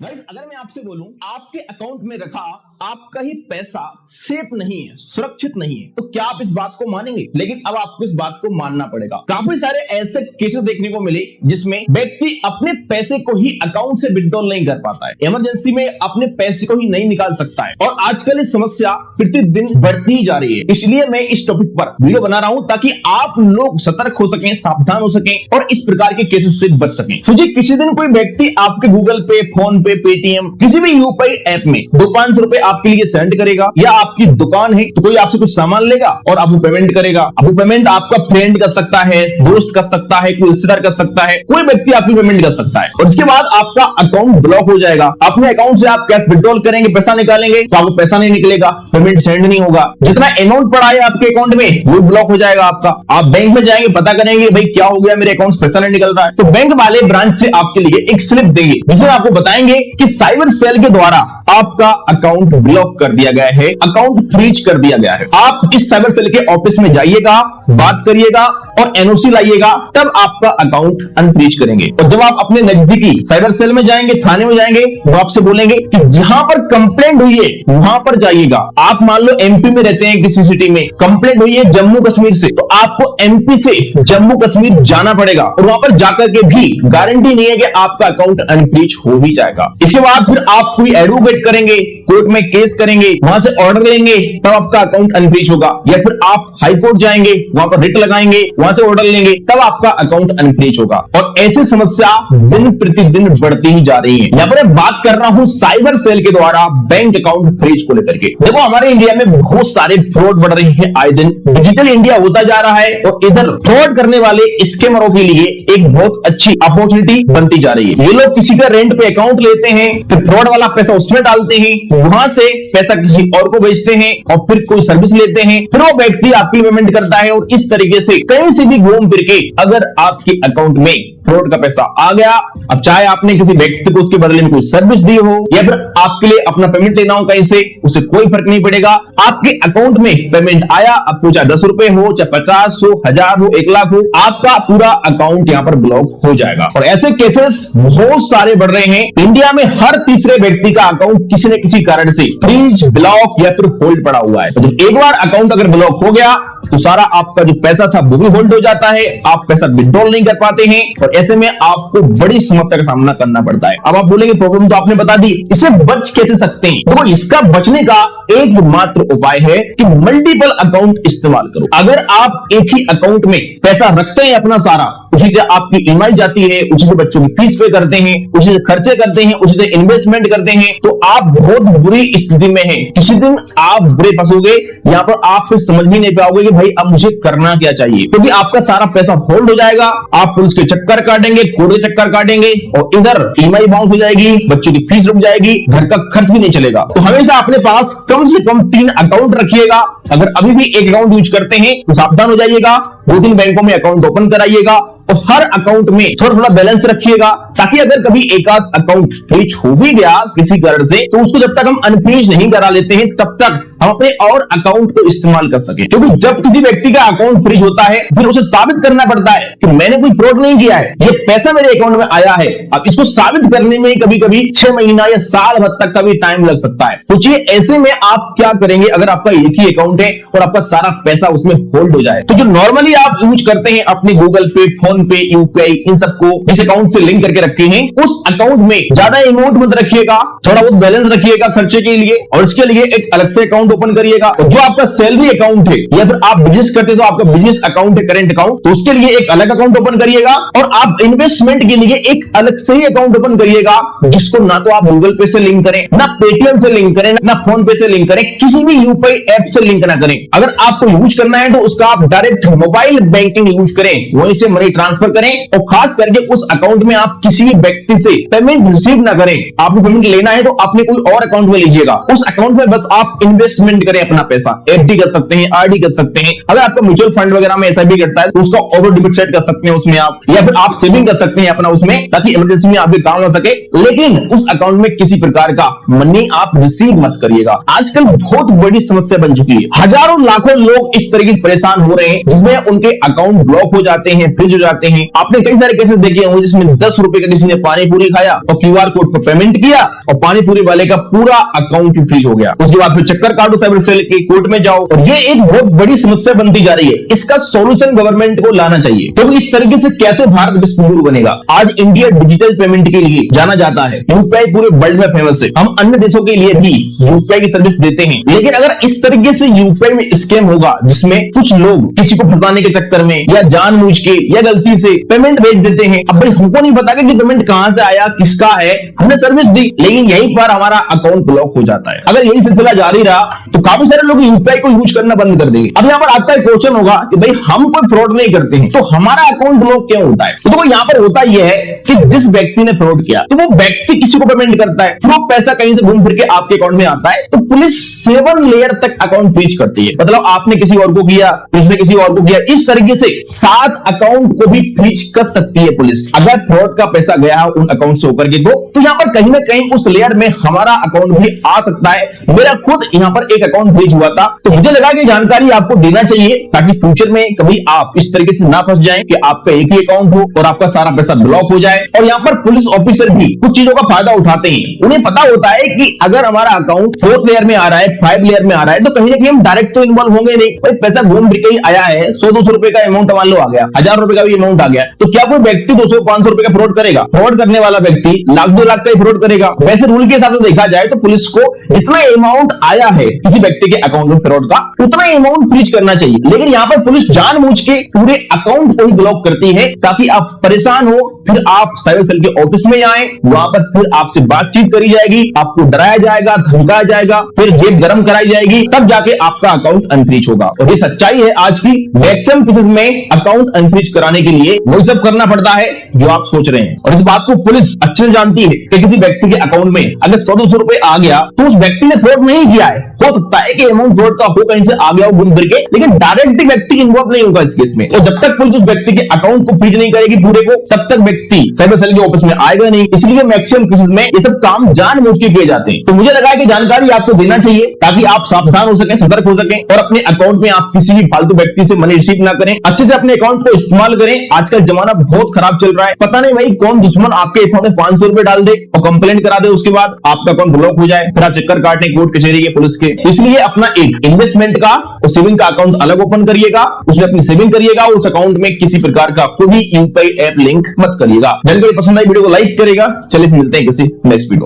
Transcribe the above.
Guys, अगर मैं आपसे बोलूं आपके अकाउंट में रखा आपका ही पैसा सेफ नहीं है, सुरक्षित नहीं है, तो क्या आप इस बात को मानेंगे? लेकिन अब आपको इस बात को मानना पड़ेगा। काफी सारे ऐसे केसेस देखने को मिले जिसमें व्यक्ति अपने पैसे को ही अकाउंट से विड्रॉल नहीं कर पाता है, इमरजेंसी में अपने पैसे को ही नहीं निकाल सकता है, और आजकल ये समस्या प्रतिदिन बढ़ती ही जा रही है। इसलिए मैं इस टॉपिक पर वीडियो बना रहा हूं ताकि आप लोग सतर्क हो सकें, सावधान हो सकें और इस प्रकार के केसेस से बच सकें। सोचिए किसी दिन कोई व्यक्ति आपके गूगल पे, फोन पे, पेटीएम, किसी भी यूपीआई ऐप में 200-500 रुपए आपके लिए सेंड करेगा, या आपकी दुकान है तो कोई आपसे कुछ सामान लेगा और आपको पेमेंट करेगा। अब वो पेमेंट आपका फ्रेंड कर सकता है, दोस्त कर सकता है, कोई रिश्तेदार कर सकता है, कोई व्यक्ति आपकी पेमेंट कर सकता है, और इसके बाद आपका अकाउंट ब्लॉक हो जाएगा। अपने अकाउंट से आप कैश विड्रॉल करेंगे, पैसा निकालेंगे तो आपको पैसा नहीं निकलेगा, पेमेंट सेंड नहीं होगा, जितना अमाउंट पड़ा है आपके अकाउंट में वो ब्लॉक हो जाएगा आपका। आप बैंक में जाएंगे, पता करेंगे भाई क्या हो गया, मेरे अकाउंट से पैसा नहीं निकल रहा है, तो बैंक वाले ब्रांच से आपके लिए एक स्लिप देंगे जिसमें आपको बताएंगे कि साइबर सेल के द्वारा आपका अकाउंट ब्लॉक कर दिया गया है, अकाउंट फ्रीज कर दिया गया है। आप इस साइबर सेल के ऑफिस में जाइएगा, बात करिएगा और एनओसी लाइएगा, तब आपका अकाउंट अनफ्रीज करेंगे। और जब आप अपने नजदीकी साइबर सेल में जाएंगे, थाने में जाएंगे, वो आपसे बोलेंगे कि जहां पर कंप्लेंट हुई है वहां पर जाइएगा। आप मान लो एमपी में रहते हैं, किसी सिटी में कंप्लेंट हुई है जम्मू कश्मीर से, तो आपको एमपी से जम्मू कश्मीर जाना पड़ेगा, और वहां पर जाकर के भी गारंटी नहीं है कि आपका अकाउंट अनफ्रीज हो ही जाएगा। इसके बाद फिर आप कोई एडवोकेट करेंगे, कोर्ट में केस करेंगे, वहां से ऑर्डर लेंगे, तब आपका अकाउंट अनफ्रीज होगा, या फिर आप हाई कोर्ट जाएंगे, वहां पर रिट लगाएंगे, वहां से ऑर्डर लेंगे, तब आपका अकाउंट अनफ्रीज होगा। और ऐसी समस्या दिन प्रतिदिन बढ़ती ही जा रही है। यहां पर मैं बात कर रहा हूं साइबर सेल के द्वारा बैंक अकाउंट फ्रीज को लेकर के। देखो हमारे इंडिया में बहुत सारे फ्रॉड बढ़ रहे हैं आए दिन, डिजिटल इंडिया होता जा रहा है, और इधर फ्रॉड करने वाले स्कैमरों के लिए एक बहुत अच्छी अपॉर्चुनिटी बनती जा रही है। ये लोग किसी का रेंट पे अकाउंट लेते हैं, फिर फ्रॉड वाला पैसा उसमें डालते हैं, वहां से पैसा किसी और को भेजते हैं, और फिर कोई सर्विस लेते हैं, फिर वो व्यक्ति आपकी पेमेंट करता है, और इस तरीके से कहीं से भी घूम फिर के अगर आपके अकाउंट में फ्रॉड का पैसा आ गया, अब चाहे आपने किसी व्यक्ति को उसके बदले में कोई सर्विस दी हो, या फिर आपके लिए अपना पेमेंट लेना हो कहीं से, उसे कोई फर्क नहीं पड़ेगा। आपके अकाउंट में पेमेंट आया, आपको चाहे 10 रुपए हो, चाहे 50 हो, 1000 हो, 1 लाख हो, आपका पूरा अकाउंट यहां पर ब्लॉक हो जाएगा। और ऐसे केसेस बहुत सारे बढ़ रहे हैं। इंडिया में हर तीसरे व्यक्ति का अकाउंट किसी न किसी कारण से फ्रीज, ब्लॉक या फिर होल्ड पड़ा हुआ है। तो जब एक बार अकाउंट अगर ब्लॉक हो गया तो सारा आपका जो पैसा था वो भी होल्ड हो जाता है, आप पैसा विड्रॉल नहीं कर पाते हैं, और ऐसे में आपको बड़ी समस्या का सामना करना पड़ता है। अब आप बोलेंगे प्रॉब्लम तो आपने बता दी, इससे बच कैसे सकते हैं? देखो इसका बचने का एकमात्र उपाय है कि मल्टीपल अकाउंट इस्तेमाल करो। अगर आप एक ही अकाउंट में पैसा रखते हैं अपना सारा, उसी से आपकी ईएमआई जाती है, उसी से बच्चों की फीस पे करते हैं, उसी से खर्चे करते हैं, उसी से इन्वेस्टमेंट करते हैं, तो आप बहुत बुरी स्थिति में हैं। किसी दिन आप बुरे फंसोगे, यहाँ पर आप फिर समझ भी नहीं पाओगे कि भाई अब मुझे करना क्या चाहिए, क्योंकि आपका सारा पैसा होल्ड हो जाएगा। आप पुलिस के चक्कर काटेंगे, कोर्ट के चक्कर काटेंगे, और इधर ईएमआई बाउंस हो जाएगी, बच्चों की फीस रुक जाएगी, घर का खर्च भी नहीं चलेगा। तो हमेशा अपने पास कम से कम 3 अकाउंट रखिएगा। अगर अभी भी एक अकाउंट यूज करते हैं तो सावधान हो जाइएगा, 2-3 बैंकों में अकाउंट ओपन कराइएगा, और हर अकाउंट में थोड़ा थोड़ा बैलेंस रखिएगा, ताकि अगर कभी एक आध अकाउंट फ्रीज हो भी गया किसी कारण से, तो उसको जब तक हम अनफ्रीज नहीं करा लेते हैं तब तक हम अपने और अकाउंट को इस्तेमाल कर सके। क्योंकि जब किसी व्यक्ति का अकाउंट फ्रीज होता है फिर उसे साबित करना पड़ता है कि मैंने कोई फ्रॉड नहीं किया है, ये पैसा मेरे अकाउंट में आया है। अब इसको साबित करने में कभी कभी 6 महीना या साल भर तक का भी टाइम लग सकता है। सोचिए ऐसे में आप क्या करेंगे अगर आपका एक ही अकाउंट है और आपका सारा पैसा उसमें होल्ड हो जाए। तो जो नॉर्मली आप यूज करते हैं अपने गूगल पे, फोन पे, यूपीआई, इन सबको जिस अकाउंट से लिंक करके रखे हैं, उस अकाउंट में ज्यादा अमाउंट मत रखिएगा, थोड़ा बहुत बैलेंस रखिएगा खर्चे के लिए, और इसके लिए एक अलग से अकाउंट ओपन करिएगा। जो आपका सैलरी अकाउंट है, या फिर आप बिजनेस करते हैं तो आपका बिजनेस अकाउंट है, करंट अकाउंट, तो उसके लिए एक अलग अकाउंट ओपन करिएगा। और आप इन्वेस्टमेंट के लिए एक अलग से ही अकाउंट ओपन करिएगा, जिसको ना तो आप गूगल पे से लिंक करें, ना पेटीएम से लिंक करें, ना फोन पे से लिंक करें, किसी भी यूपीआई ऐप से लिंक ना करें। अगर आपको यूज करना है तो उसका आप डायरेक्ट मोबाइल बैंकिंग यूज करें, वहीं से मनी ट्रांसफर करें, और खास करके उस अकाउंट में आप किसी भी व्यक्ति से पेमेंट रिसीव ना करें। आपको पेमेंट लेना है तो अपने कोई और अकाउंट में लीजिएगा, उस अकाउंट में बस आप इन्वेस्टमेंट इन्वेस्टमेंट करें अपना पैसा, एफडी कर सकते हैं, आरडी कर सकते हैं। अगर आपका म्यूचुअल फंड वगैरह में एसआईपी करता है तो उसका ऑटो डिबिट सेट कर सकते हैं उसमें आप, या फिर आप सेविंग कर सकते हैं अपना उसमें, ताकि इमरजेंसी में आपके काम आ सके। लेकिन उस अकाउंट में किसी प्रकार का मनी आप रिसीव मत करिएगा। आजकल बहुत बड़ी समस्या बन चुकी है, हजारों लाखों लोग इस तरीके से परेशान हो रहे हैं जिसमें उनके अकाउंट ब्लॉक हो जाते हैं, फ्रीज हो जाते हैं। आपने कई सारे केसेस देखे होंगे जिसमें 10 रुपए का किसी ने पानी पूरी खाया और क्यूआर कोड पर पेमेंट किया और पानी पूरी वाले का पूरा अकाउंट ही फ्रीज हो गया। उसके बाद फिर चक्कर काटो साइबर सेल के, कोर्ट में जाओ, और ये एक बहुत बड़ी समस्या बनती जा रही है। इसका सॉल्यूशन गवर्नमेंट को लाना चाहिए। तो इस तरीके से कैसे भारत विश्वगुरु बनेगा? आज इंडिया डिजिटल पेमेंट के लिए जाना जाता है, यूपीआई पूरे वर्ल्ड में फेमस है। हम अन्य देशों के लिए भी यूपीआई की सर्विस देते हैं। लेकिन अगर इस तरीके से यूपीआई में स्कैम होगा जिसमें कुछ लोग किसी को फंसाने के चक्कर में या जानबूझ के या गलती से पेमेंट भेज देते हैं, अब भाई हमको नहीं पता कि पेमेंट कहां से आया, किसका है, हमने सर्विस दी, लेकिन यहीं पर हमारा अकाउंट ब्लॉक हो जाता है। अगर यही सिलसिला जारी रहा तो काफी सारे लोग यूपीआई को यूज करना बंद कर देंगे। अब यहाँ पर आपका एक क्वेश्चन होगा कि भाई हम कोई फ्रॉड नहीं करते हैं तो हमारा अकाउंट ब्लॉक क्यों होता है? तो देखो यहाँ पर होता यह है कि जिस व्यक्ति ने फ्रॉड किया तो वो व्यक्ति किसी को पेमेंट करता है, फिर वो पैसा कहीं से घूम फिर के आपके अकाउंट में आता है, तो पुलिस 7 लेयर तक अकाउंट फ्रीज करती है। मतलब आपने किसी और को किया, उसने किसी और को किया, इस तरीके से 7 अकाउंट को भी फ्रीज कर सकती है पुलिस। अगर फ्रॉड का पैसा गया है उन अकाउंट से होकर के तो यहाँ पर कहीं ना कहीं उस लेयर में हमारा अकाउंट भी आ सकता है। मेरा खुद यहाँ पर एक अकाउंट फ्रीज हुआ था, तो मुझे लगा कि जानकारी आपको देना चाहिए ताकि फ्यूचर में कभी आप इस तरीके से ना फंस जाएं कि आपका एक ही अकाउंट हो और आपका सारा पैसा ब्लॉक हो जाए। और यहाँ पर पुलिस ऑफिसर भी कुछ चीजों का फायदा उठाते हैं। उन्हें पता होता है कि अगर हमारा अकाउंट 4th लेयर में आ रहा है, 5 लेयर में आ रहा है, तो कहीं ना कहीं हम डायरेक्ट तो इन्वॉल्व होंगे नहीं। भाई पैसा घूम फिर के ही आया है, 100-200 रुपए का अमाउंट मान लो आ गया, 1000 रुपए का भी अमाउंट आ गया, तो क्या कोई व्यक्ति 200-500 रुपए का फ्रॉड करेगा? फ्रॉड करने वाला व्यक्ति लाख 2 लाख का ही फ्रॉड करेगा। वैसे रूल के हिसाब से देखा जाए तो पुलिस को जितना अमाउंट आया है किसी व्यक्ति के अकाउंट में फ्रॉड का, उतना अमाउंट फ्रीज करना चाहिए। लेकिन यहाँ पर पुलिस जानबूझ के पूरे अकाउंट को ही ब्लॉक करती है ताकि आप परेशान हो, फिर आप साइबर सेल के ऑफिस में आए, वहां पर फिर आपसे बातचीत करी जाएगी, आपको डराया जाएगा, धमकाया जाएगा, फिर जेब गरम कराई जाएगी, तब जाके आपका अकाउंट अनफ्रीज होगा। और ये सच्चाई है आज की। मैक्सिमम केसेस में अकाउंट अनफ्रीज कराने के लिए वही सब करना पड़ता है जो आप सोच रहे हैं। और इस बात को पुलिस अच्छे से जानती है कि किसी व्यक्ति के अकाउंट में अगर 100-200 रुपए आ गया तो उस व्यक्ति ने फ्रॉड नहीं किया है। हो सकता है कि अमाउंट फ्रॉड का हो, कहीं से आ गया हो घूम फिर के, लेकिन डायरेक्ट व्यक्ति इन्वॉल्व नहीं होगा इस केस में। और जब तक पुलिस उस व्यक्ति के अकाउंट को फ्रीज नहीं करेगी पूरे को, तब तक व्यक्ति साइबर सेल के ऑफिस में आएगा नहीं। इसलिए मैक्सिमम केसेस में ये सब काम जानबूझ के किए जाते हैं। तो मुझे लगा कि जानकारी आपको देना चाहिए ताकि आप सावधान हो सकें, सतर्क हो सकें और अपने अकाउंट में आप किसी भी फालतू व्यक्ति से मनी रिसीव ना करें। अच्छे से अपने अकाउंट को इस्तेमाल करें। आजकल जमाना बहुत खराब चल रहा है, पता नहीं भाई कौन दुश्मन आपके अकाउंट में 500 रुपए डाल दे और कंप्लेंट करा दे, उसके बाद आपका अकाउंट ब्लॉक हो जाए, फिर आप चक्कर काटने कोर्ट कचहरी के, पुलिस के। इसलिए अपना एक इन्वेस्टमेंट का और सेविंग का अकाउंट अलग ओपन करिएगा, उसमें अपनी सेविंग करिएगा, उस अकाउंट में किसी प्रकार का कोई यूपीआई ऐप लिंक मत करिएगा। जानकारी पसंद आई वीडियो को लाइक करेगा। चलिए मिलते हैं किसी नेक्स्ट वीडियो।